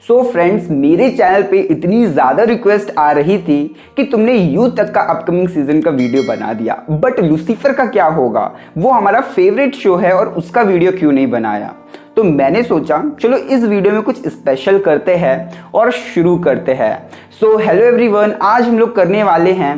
So friends, मेरे channel पे इतनी ज़्यादा रिक्वेस्ट आ रही थी कि तुमने यू तक का अपकमिंग सीजन का वीडियो बना दिया, बट लूसीफर का क्या होगा? वो हमारा फेवरेट शो है और उसका वीडियो क्यों नहीं बनाया? तो मैंने सोचा चलो इस वीडियो में कुछ स्पेशल करते हैं और शुरू करते हैं। सो हेलो एवरीवन, आज हम लोग करने वाले हैं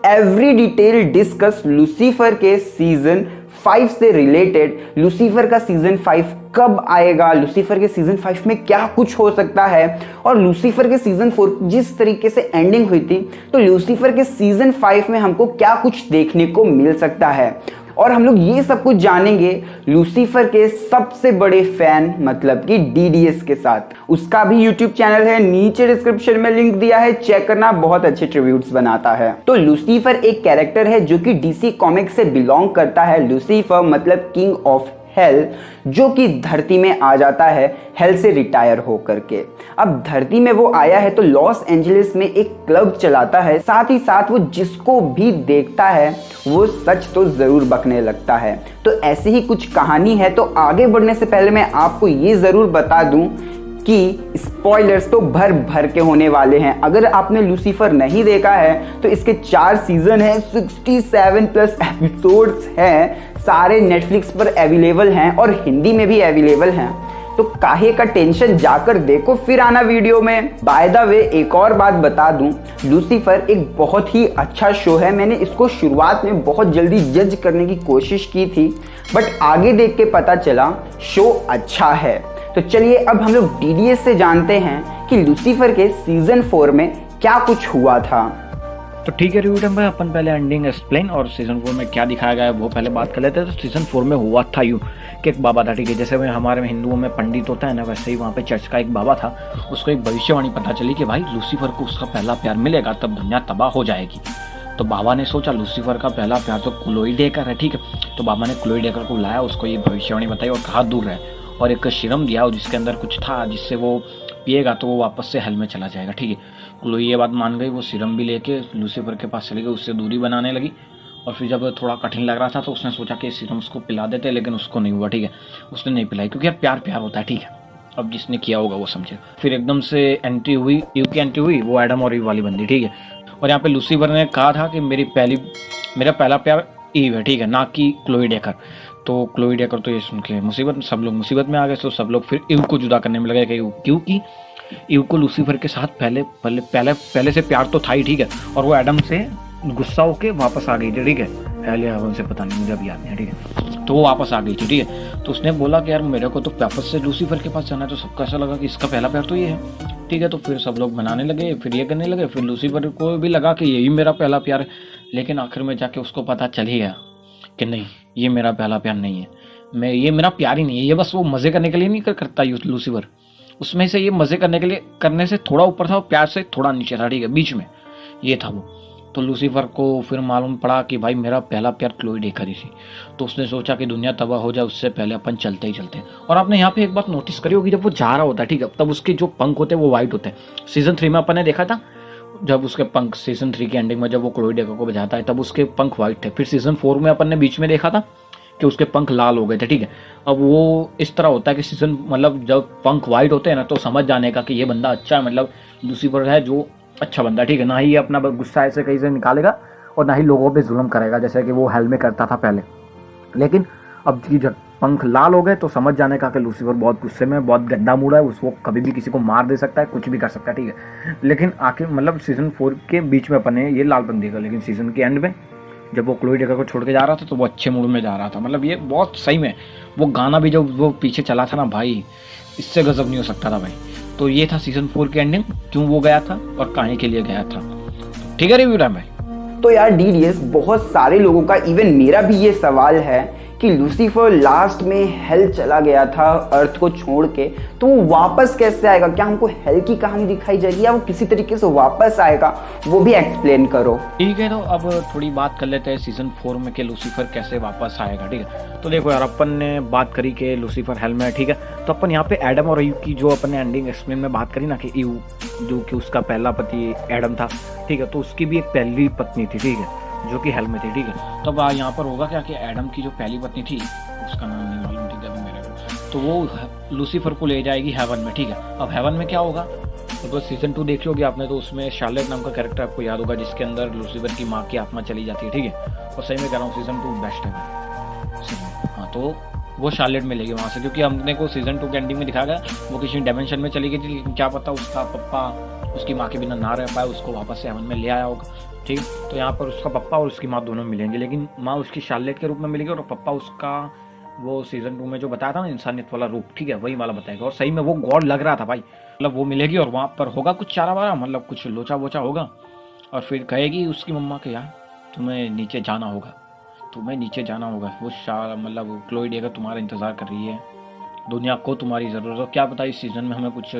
एवरी डिटेल डिस्कस लूसीफर के सीजन 5 से रिलेटेड। लूसीफर का सीजन 5 कब आएगा, लूसीफर के सीजन 5 में क्या कुछ हो सकता है, और लूसीफर के सीजन 4 जिस तरीके से एंडिंग हुई थी, तो लूसीफर के सीजन 5 में हमको क्या कुछ देखने को मिल सकता है। और हम लोग ये सब कुछ जानेंगे लूसीफर के सबसे बड़े फैन मतलब कि डीडीएस के साथ। उसका भी यूट्यूब चैनल है, नीचे डिस्क्रिप्शन में लिंक दिया है, चेक करना, बहुत अच्छे ट्रिब्यूट्स बनाता है। तो लूसीफर एक कैरेक्टर है जो कि डीसी कॉमिक्स से बिलोंग करता है। लूसीफर मतलब किंग ऑफ हेल, जो कि धरती में आ जाता है हेल से रिटायर हो करके। अब धरती में वो आया है तो लॉस एंजलिस में एक क्लब चलाता है, साथ ही साथ वो जिसको भी देखता है वो सच तो जरूर बकने लगता है। तो ऐसी ही कुछ कहानी है। तो आगे बढ़ने से पहले मैं आपको ये जरूर बता दूं कि स्पॉयलर्स तो भर भर के होने वाले हैं। अगर आपने लूसीफर नहीं देखा है तो इसके 4 सीजन हैं, 67 प्लस एपिसोड्स हैं, सारे नेटफ्लिक्स पर अवेलेबल हैं और हिंदी में भी अवेलेबल हैं। तो काहे का टेंशन, जाकर देखो फिर आना वीडियो में। बाय द वे एक और बात बता दूं, लूसीफर एक बहुत ही अच्छा शो है। मैंने इसको शुरुआत में बहुत जल्दी जज करने की कोशिश की थी, बट आगे देख के पता चला शो अच्छा है। तो चलिए अब हम लोग डीडीएस से जानते हैं कि लूसीफर के सीजन 4 में क्या कुछ हुआ था। तो ठीक है रिव्यू भाई, अपन पहले एंडिंग एक्सप्लेन और सीजन 4 में क्या दिखाया गया है वो पहले बात कर लेते हैं। तो सीजन 4 में हुआ था यूँ कि एक बाबा था, ठीक है, जैसे हमारे हिंदुओं में पंडित होता है ना, वैसे ही वहाँ पे चर्च का एक बाबा था। उसको एक भविष्यवाणी पता चली कि भाई लूसीफर को उसका पहला प्यार मिलेगा तब दुनिया तबाह हो जाएगी। तो बाबा ने सोचा लूसीफर का पहला प्यार तो क्लोई डेकर है, ठीक है। तो बाबा ने क्लोई डेकर को लाया, उसको ये भविष्यवाणी बताई और कहा दूर रहे, और एक सीरम दिया जिसके अंदर कुछ था जिससे वो पिएगा तो वो वापस से हेल में चला जाएगा, ठीक है। क्लोई ये बात मान गई, वो सीरम भी लेके लूसीफर के पास चली गई, उससे दूरी बनाने लगी। और फिर जब थोड़ा कठिन लग रहा था तो उसने सोचा कि सीरम उसको पिला देते, लेकिन उसको नहीं हुआ, ठीक है। उसने नहीं पिलाई क्योंकि यार प्यार प्यार होता है, ठीक है। अब जिसने किया होगा वो समझे। फिर एकदम से एंट्री हुई, ईव की एंट्री हुई, वो एडम और ईव वाली बंदी, ठीक है। और यहाँ पे लूसीफर ने कहा था कि मेरा पहला प्यार ईव है, ठीक है, ना कि क्लोई डेकर। तो क्लोई डेकर तो ये सुन के सब लोग मुसीबत में आ गए। तो सब लोग फिर ईव को जुदा करने में लगे क्योंकि ईव को लूसीफर के साथ पहले से प्यार तो था ही, ठीक है। और वो एडम से गुस्सा होके वापस आ गई थी, ठीक है। पहले उनसे पता नहीं, मुझे अभी याद नहीं है, ठीक है। तो वो वापस आ गई थी, ठीक है। तो उसने बोला कि यार मेरे को तो वापस से लूसीफर के पास जाना है। तो सबको ऐसा लगा कि इसका पहला प्यार तो ये है, ठीक है। तो फिर सब लोग बनाने लगे, फिर ये करने लगे, फिर लूसीफर को भी लगा कि यही मेरा पहला प्यार है। लेकिन आखिर में जाके उसको पता चल ही गया कि नहीं, ये मेरा पहला प्यार नहीं है, ये मेरा प्यार ही नहीं है। ये बस वो मजे करने के लिए नहीं करता लूसीफर, उसमें से ये मजे करने के लिए करने से थोड़ा ऊपर था, वो प्यार से थोड़ा नीचे था, ठीक है, बीच में ये था वो। तो लूसीफर को फिर मालूम पड़ा कि भाई मेरा पहला प्यार क्लोई डेकर ही थी। तो उसने सोचा कि दुनिया तबाह हो जाए उससे पहले अपन चलते ही चलते। और आपने यहाँ पे एक बात नोटिस करी होगी, जब वो जा रहा होता है, ठीक है, तब उसके जो पंख होते हैं वो व्हाइट होते हैं। सीजन 3 में अपन ने देखा था जब उसके पंख, सीजन 3 की एंडिंग में जब वो क्लोई डेकर को बजाता है तब उसके पंख व्हाइट थे। फिर सीजन 4 में अपन ने बीच में देखा था कि उसके पंख लाल हो गए थे, ठीक है। अब वो इस तरह होता है कि सीजन मतलब जब पंख व्हाइट होते हैं ना तो समझ जाने का कि ये बंदा अच्छा है, मतलब लूसीफर है जो अच्छा बंदा, ठीक है। ना ही ये अपना गुस्सा ऐसे कहीं से निकालेगा और ना ही लोगों पे जुल्म करेगा जैसे कि वो हेल में करता था पहले। लेकिन अब जब पंख लाल हो गए तो समझ जाने का कि लूसीफर बहुत गुस्से में, बहुत गंदा मूड है, उसको कभी भी किसी को मार दे सकता है, कुछ भी कर सकता है, ठीक है। लेकिन आखिर मतलब सीजन 4 के बीच में अपन ने ये लाल पंख देखा, लेकिन सीजन के एंड में जब वो क्लोई डेकर को छोड़ के जा रहा था तो वो अच्छे मूड में जा रहा था। मतलब ये बहुत सही में वो गाना भी जब वो पीछे चला था ना भाई, इससे गजब नहीं हो सकता था भाई। तो ये था सीजन 4 की एंडिंग, क्यों वो गया था और कहानी के लिए गया था, ठीक है रिव्यू टाइम भाई। तो यार डीडीएस, बहुत सारे लोगों का, इवन मेरा भी ये सवाल है कि लूसीफर लास्ट में हेल चला गया था अर्थ को छोड़ के, तो वो वापस कैसे आएगा? क्या हमको हेल की कहानी दिखाई जाएगी या वो किसी तरीके से वापस आएगा? वो भी एक्सप्लेन करो। ठीक है, तो अब थोड़ी बात कर लेते हैं सीजन 4 में कि लूसीफर कैसे वापस आएगा, ठीक है। तो देखो यार, अपन ने बात करी कि लूसीफर हेल में है, ठीक है। तो अपन यहाँ पे एडम और ईव की जो अपन ने एंडिंग एक्सप्लेन में बात करी ना कि ईव जो कि उसका पहला पति एडम था, ठीक है, तो उसकी भी एक पहली पत्नी थी, ठीक है, जो कि हेल में थी, ठीक है। तो अब यहाँ पर होगा क्या कि एडम की जो पहली पत्नी थी उसका नाम नहीं मालूम, ठीक है, मेरे को तो वो लूसीफर को ले जाएगी हेवन में, ठीक है। अब हेवन में क्या होगा, तो बस सीजन 2 देख लोगे आपने, तो उसमें शार्लेट नाम का कैरेक्टर आपको याद होगा, जिसके अंदर लूसीफर की माँ की आत्मा चली जाती है, ठीक है। और सही में कह रहा हूँ, सीजन 2 बेस्ट है भाई। हाँ, तो वो शार्लेट मिलेगी वहाँ से, क्योंकि हमने को सीजन 2 के एंडिंग में दिखाया गया वो किसी डायमेंशन में चली गई थी, लेकिन क्या पता उसका पप्पा उसकी माँ के बिना ना रह पाए, उसको वापस से हेवन में ले आया होगा, ठीक। तो यहाँ पर उसका पप्पा और उसकी माँ दोनों मिलेंगे, लेकिन माँ उसकी शार्लेट के रूप में मिलेगी और पप्पा उसका वो सीजन 2 में जो बताया था ना इंसानियत वाला रूप, ठीक है, वही वाला बताएगा। और सही में वो गॉड लग रहा था भाई, मतलब वो मिलेगी और वहाँ पर होगा कुछ चारा वारा, मतलब कुछ लोचा वोचा होगा, और फिर कहेगी उसकी मम्मा के यार तुम्हें नीचे जाना होगा, तुम्हें नीचे जाना होगा, वो मतलब क्लोई डेगर तुम्हारा इंतज़ार कर रही है, दुनिया को तुम्हारी ज़रूरत है। क्या पता इस सीज़न में हमें कुछ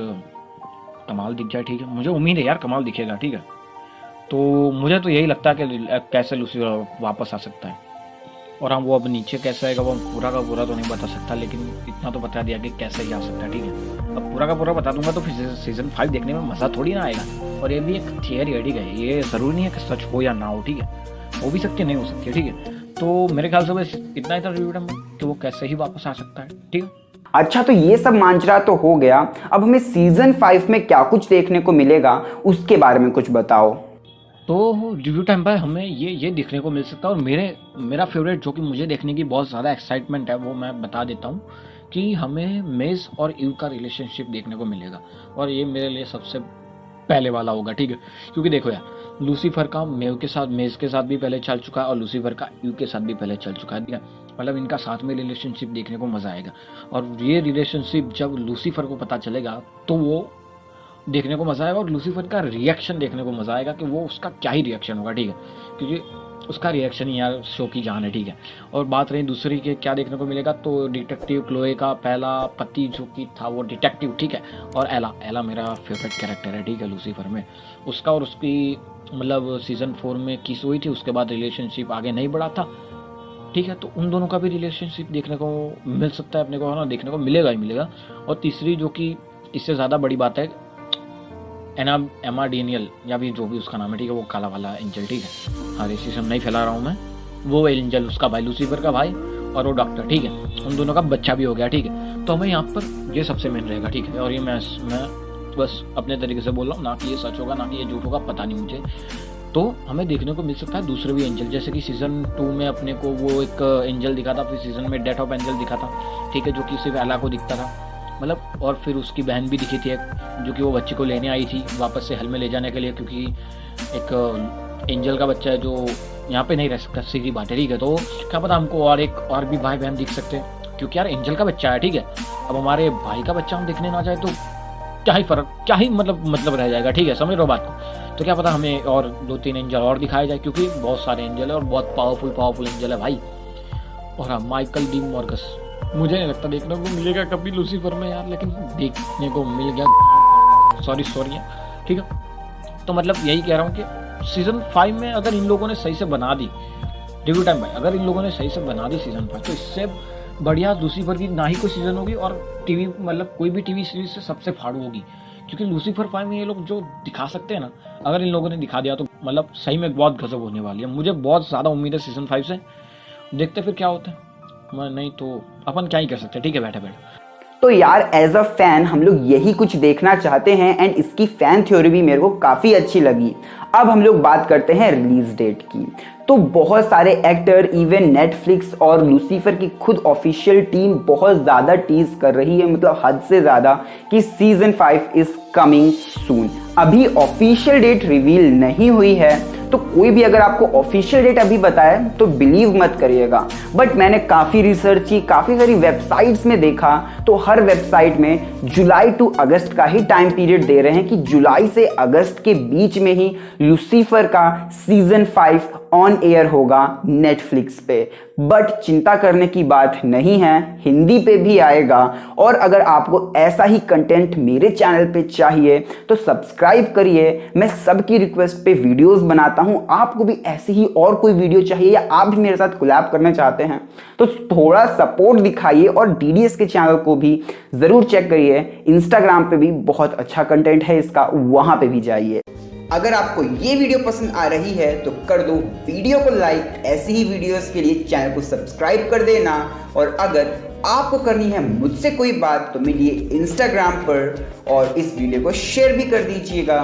कमाल दिख जाए, ठीक है, मुझे उम्मीद है यार कमाल दिखेगा, ठीक है। तो मुझे तो यही लगता है कि कैसे लूसीफर वापस आ सकता है, और हम वो अब नीचे कैसे आएगा वो पूरा का पूरा तो नहीं बता सकता, लेकिन इतना तो बता दिया कि कैसे ही आ सकता है, ठीक है। अब पूरा का पूरा बता दूंगा तो फिर सीजन 5 देखने में मज़ा थोड़ी ना आएगा। और ये भी एक थियरी है, ठीक है, ये ज़रूरी नहीं है कि सच हो या ना हो, ठीक है, हो भी सकती है नहीं हो सकती है, ठीक है। तो मेरे ख्याल से बस इतना ही था रिव्यू में कि वो कैसे ही वापस आ सकता है, ठीक है। अच्छा, तो ये सब मांजरा तो हो गया, अब हमें सीजन 5 में क्या कुछ देखने को मिलेगा उसके बारे में कुछ बताओ। तो रिव्यू टाइम पर हमें ये देखने को मिल सकता है, और मेरा फेवरेट जो कि मुझे देखने की बहुत ज़्यादा एक्साइटमेंट है वो मैं बता देता हूँ कि हमें मेज और ईव का रिलेशनशिप देखने को मिलेगा, और ये मेरे लिए सबसे पहले वाला होगा, ठीक है। क्योंकि देखो यार, लूसीफर का मेज के साथ भी पहले चल चुका है, और लूसीफर का ईव के साथ भी पहले चल चुका है, ठीक है। मतलब इनका साथ में रिलेशनशिप देखने को मज़ा आएगा, और ये रिलेशनशिप जब लूसीफर को पता चलेगा तो वो देखने को मज़ा आएगा, और लूसीफर का रिएक्शन देखने को मज़ा आएगा कि वो उसका क्या ही रिएक्शन होगा, ठीक है, क्योंकि उसका रिएक्शन ही यार शो की जान है, ठीक है। और बात रही दूसरी के क्या देखने को मिलेगा, तो डिटेक्टिव क्लोए का पहला पति जो कि था वो डिटेक्टिव, ठीक है, और एला मेरा फेवरेट कैरेक्टर है, ठीक है, लूसीफर में उसका और उसकी मतलब सीजन 4 में किस हुई थी, उसके बाद रिलेशनशिप आगे नहीं बढ़ा था, ठीक है। तो उन दोनों का भी रिलेशनशिप देखने को मिल सकता है अपने को, है ना, देखने को मिलेगा ही मिलेगा। और तीसरी जो कि इससे ज़्यादा बड़ी बात है, एमा डेनियल या भी जो भी उसका नाम है, ठीक है, वो काला वाला एंजल, ठीक है, हाँ रेसिज्म नहीं फैला रहा हूँ मैं, वो एंजल उसका भाई, लूसीफर का भाई, और वो डॉक्टर, ठीक है, उन दोनों का बच्चा भी हो गया, ठीक है। तो हमें यहाँ पर ये सबसे मेन रहेगा, ठीक है। और ये मैं बस अपने तरीके से बोल रहा हूँ, ना कि ये सच होगा ना कि ये झूठ होगा, पता नहीं मुझे। तो हमें देखने को मिल सकता है दूसरे भी एंजल, जैसे कि सीजन 2 में अपने को वो एक एंजल दिखा था, फिर सीजन में डेथ ऑफ एंजल दिखा था, ठीक है, जो कि सिर्फ एला को दिखता था, मतलब, और फिर उसकी बहन भी दिखी थी एक, जो कि वो बच्ची को लेने आई थी वापस से हल में ले जाने के लिए, क्योंकि एक एंजल का बच्चा है जो यहाँ पे नहीं रह सकता, सीधी बात है, ठीक है। तो क्या पता हमको और भी भाई बहन दिख सकते हैं, क्योंकि यार एंजल का बच्चा है, ठीक है। अब हमारे भाई का बच्चा हम देखने ना जाए तो क्या ही मतलब रह जाएगा, ठीक है, समझ रहे हो बात को। तो क्या पता हमें और 2-3 एंजल और दिखाए जाए, क्योंकि बहुत सारे एंजल है और बहुत पावरफुल एंजल है भाई। और हाँ, माइकल डी मॉर्गस मुझे नहीं लगता देखने को मिलेगा कभी लूसीफर में यार, लेकिन देखने को मिल गया, सॉरी ठीक है। तो मतलब यही कह रहा हूँ कि सीजन 5 में अगर इन लोगों ने सही से बना दी, रिव्यू टाइम भाई, अगर इन लोगों ने सही से बना दी सीजन 5, तो इससे बढ़िया लूसीफर की ना ही कोई सीजन होगी, और टीवी मतलब कोई भी टीवी सीरीज से सबसे फाड़ू होगी, क्योंकि लूसीफर 5 में ये लोग जो दिखा सकते हैं ना, अगर इन लोगों ने दिखा दिया तो मतलब सही में बहुत गजब होने वाली है। मुझे बहुत ज़्यादा उम्मीद है सीजन 5 से, देखते फिर क्या होता है, नहीं तो अपन क्या ही कर सकते हैं, ठीक है, बैठे तो यार एज अ फैन हम लोग यही कुछ देखना चाहते हैं, एंड इसकी फैन थ्योरी भी मेरे को काफ़ी अच्छी लगी। अब हम लोग बात करते हैं रिलीज डेट की। तो बहुत सारे एक्टर, इवन नेटफ्लिक्स और लूसीफर की खुद ऑफिशियल टीम बहुत ज़्यादा टीज कर रही है, मतलब हद से ज़्यादा, कि सीजन 5 इज कमिंग सून। अभी ऑफिशियल डेट रिवील नहीं हुई है, तो कोई भी अगर आपको ऑफिशियल डेट अभी बताए तो बिलीव मत करिएगा। बट मैंने काफ़ी रिसर्च की, काफ़ी सारी वेबसाइट्स में देखा, तो हर वेबसाइट में जुलाई टू अगस्त का ही टाइम पीरियड दे रहे हैं कि जुलाई से अगस्त के बीच में ही लूसीफर का सीजन 5 ऑन एयर होगा नेटफ्लिक्स पे। बट चिंता करने की बात नहीं है, हिंदी पे भी आएगा। और अगर आपको ऐसा ही कंटेंट मेरे चैनल पे चाहिए तो सब्सक्राइब करिए, मैं सबकी रिक्वेस्ट पे वीडियोस बनाता हूं। आपको भी ऐसी ही और कोई वीडियो चाहिए, या आप भी मेरे साथ कोलैब करना चाहते हैं, तो थोड़ा सपोर्ट दिखाइए, और डीडीएस के चैनल को भी जरूर चेक करिए। इंस्टाग्राम पे भी बहुत अच्छा कंटेंट है इसका, वहां पे भी जाइए। अगर आपको ये वीडियो पसंद आ रही है तो कर दो वीडियो को लाइक, ऐसी ही वीडियोस के लिए चैनल को सब्सक्राइब कर देना, और अगर आपको करनी है मुझसे कोई बात तो मिलिए इंस्टाग्राम पर और इस वीडियो को शेयर भी कर दीजिएगा।